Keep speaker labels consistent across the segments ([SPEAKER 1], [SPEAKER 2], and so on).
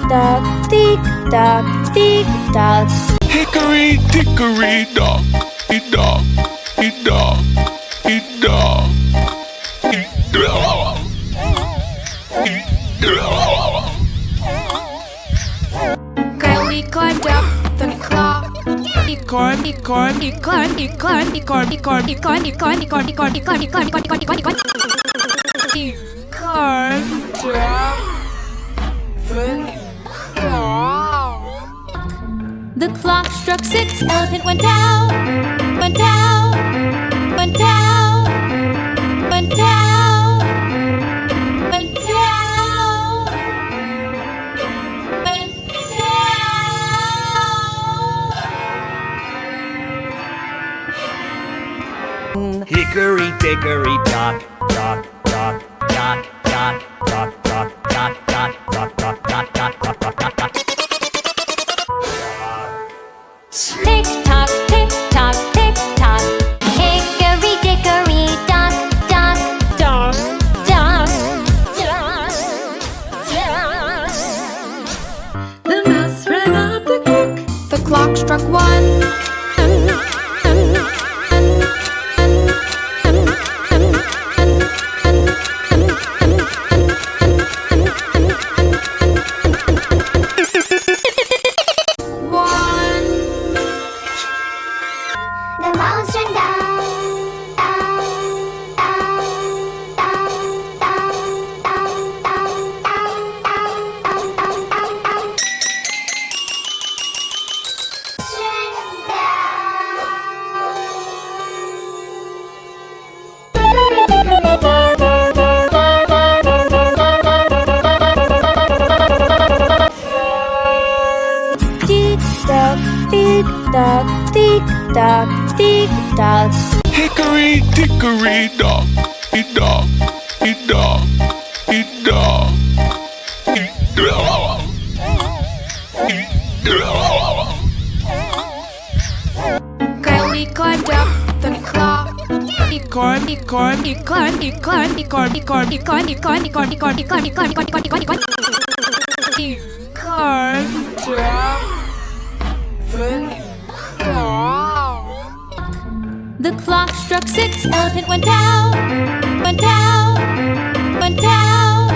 [SPEAKER 1] tock, tick tock, tick tock.
[SPEAKER 2] Hickory Dickory Dock, dock, dock, dock,
[SPEAKER 1] Kylie climbed up the clock. He climbed up the clock. The clock struck 6, elephant went down, went down, went down, went down, went down, went down.
[SPEAKER 3] Hickory Dickory Dock, dock, dock, dock, dock, dock, dock, dock, dock, dock, dock, dock, dock, dock, dock, dock.
[SPEAKER 1] Tick tock, tick tock, tick tock. Hickory dickory dock, dock, dock, dock, dock, dock. The mouse ran up the clock. The clock struck 1. The mouse ran down, down, down, down, down, down, down, down, down, down, down, down. Tick tock, tick tock, tick tock, tick tock.
[SPEAKER 2] Hickory Dickory Dock, dock, dock, dock,
[SPEAKER 1] Kylie climbed up the clock. He climbed, he climbed, he climbed, he climbed, he climbed, he climbed, he climbed, he climbed, he climbed, he climbed, he climbed, he climbed, he climbed, he climbed, he climbed up the clock. The clock struck 6, elephant went down, went down, went down,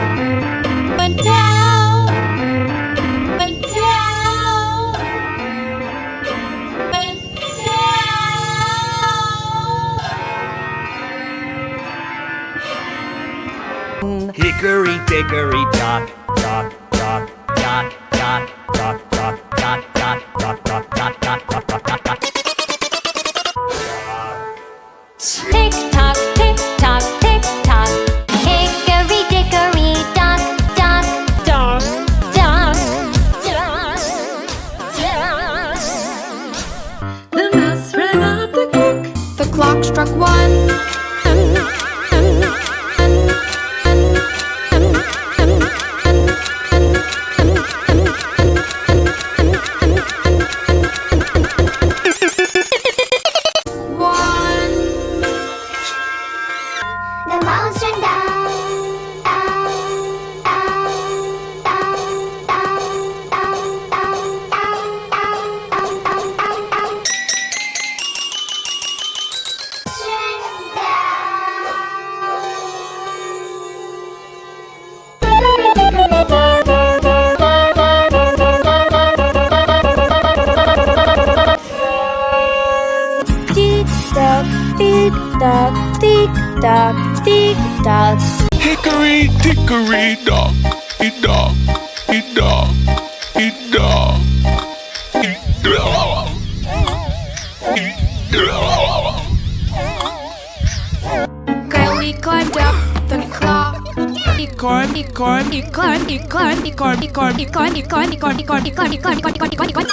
[SPEAKER 1] went down, went down, went down.
[SPEAKER 3] Hickory Dickory Dock, dock, dock, dock, dock, dock, dock, dock, dock, dock, dock, dock, dock, dock, dock, dock.
[SPEAKER 1] Tick tock, tick tock, tick tock. Hickory dickory dock, dock, dock, dock, dock, dock. The mouse ran up the clock. The clock struck 1. The mouse ran down, down, down, down, down, down, down, down, down, down, down, down, down. Tick tock, tick tock, tick tock, tick tock.
[SPEAKER 2] Hickory Dickory Dock, dock, dock, dock,
[SPEAKER 1] Kylie climbed up the clock. He climbed, he climbed, he climbed, he climbed, he climbed, he climbed, he climbed, he climbed, he climbed, he climbed, he climbed, he climbed, he climbed, he climbed, he climbed, he climbed up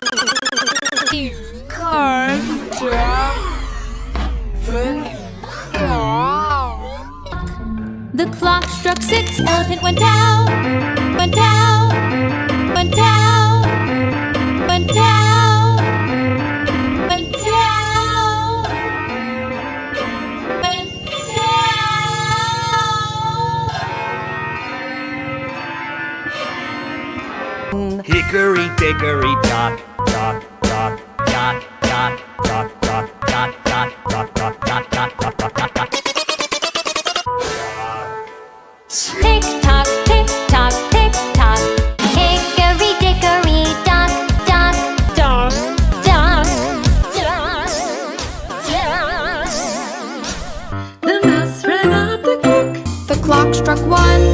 [SPEAKER 1] the clock. The clock struck 6, elephant went down, went down, went down, went down, went down, went down.
[SPEAKER 3] Hickory Dock, Dock, Dock, Dock, Dock, Dock, Dock, Dock, Dock, Dock, Dock, Dock, Dock, Dock, Dock, Dock.
[SPEAKER 1] Tick tock, tick tock, tick tock. Hickory dickory dock, dock, dock, dock, dock, dock. The mouse ran up the clock. The clock struck one.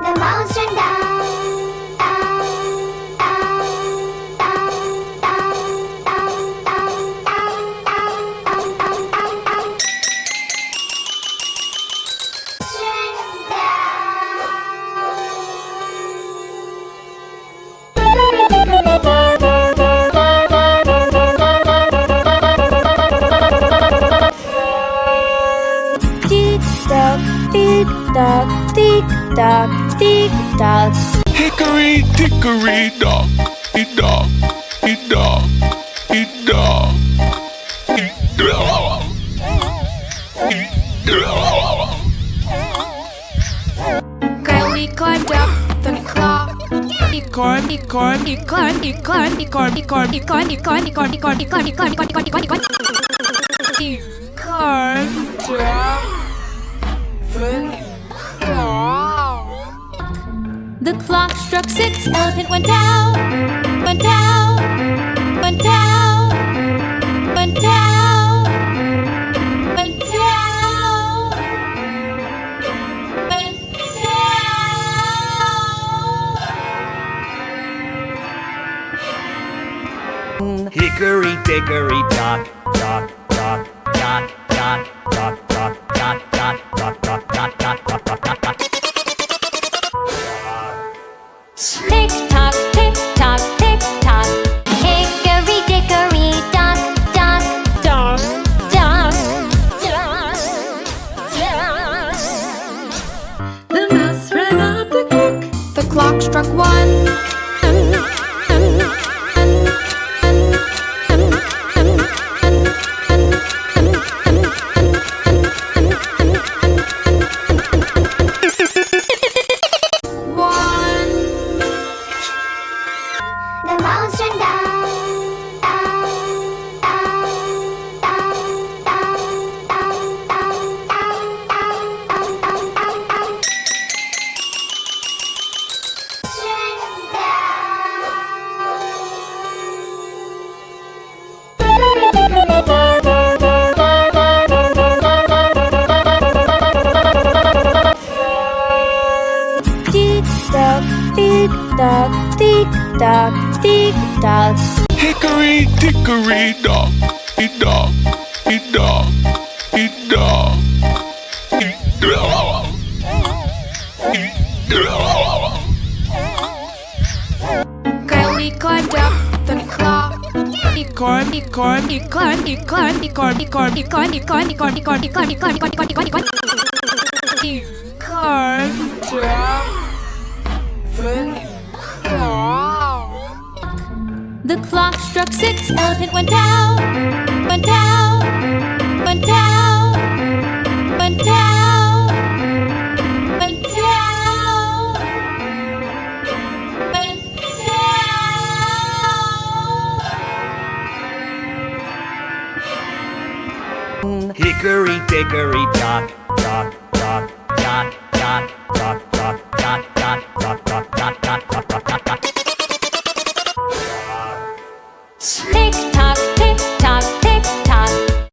[SPEAKER 4] The mouse ran down, down, down, down, down, down, down, down, down, down, down, down, down.
[SPEAKER 1] Tick tock, tick tock, tick tock.
[SPEAKER 2] Hickory Dickory Dock, Dock, Dock, Dock,
[SPEAKER 1] Kylie climbed up the clock. Hickory, hickory, hickory, hickory, hickory, hickory, hickory, hickory, hickory, hickory, hickory, hickory, hickory, hickory. He climbed up the clock struck 6, elephant went down, went down, went down, went down, went down, went down.
[SPEAKER 3] Hickory Dickory Dock, Dock, Dock, Dock, Dock, Dock, Dock, Dock, Dock, Dock, Dock, Dock, Dock, Dock, Dock, Dock.
[SPEAKER 1] Tick tock, tick tock, tick tock. Hickory dickory dock, dock, dock, dock, dock, dock. The mouse ran up the clock. The clock struck one.
[SPEAKER 4] The mouse ran down, down, down, down, down, down, down, down, down, down, down, down, down.
[SPEAKER 1] Tick tock, tick tock, tick tock, tick tock.
[SPEAKER 2] Hickory Dickory Dock, Dock, Dock, Dock,
[SPEAKER 1] Kylie climbed up the clock. Hickory, hickory, hickory, hickory, hickory, hickory, hickory, hickory, hickory, hickory, hickory, hickory, hickory, hickory, hickory. He climbed up the clock struck 6, elephant went down, went down, went down, went down, went down, went down.
[SPEAKER 3] Hickory Dickory Dock, Dock, Dock, Dock, Dock,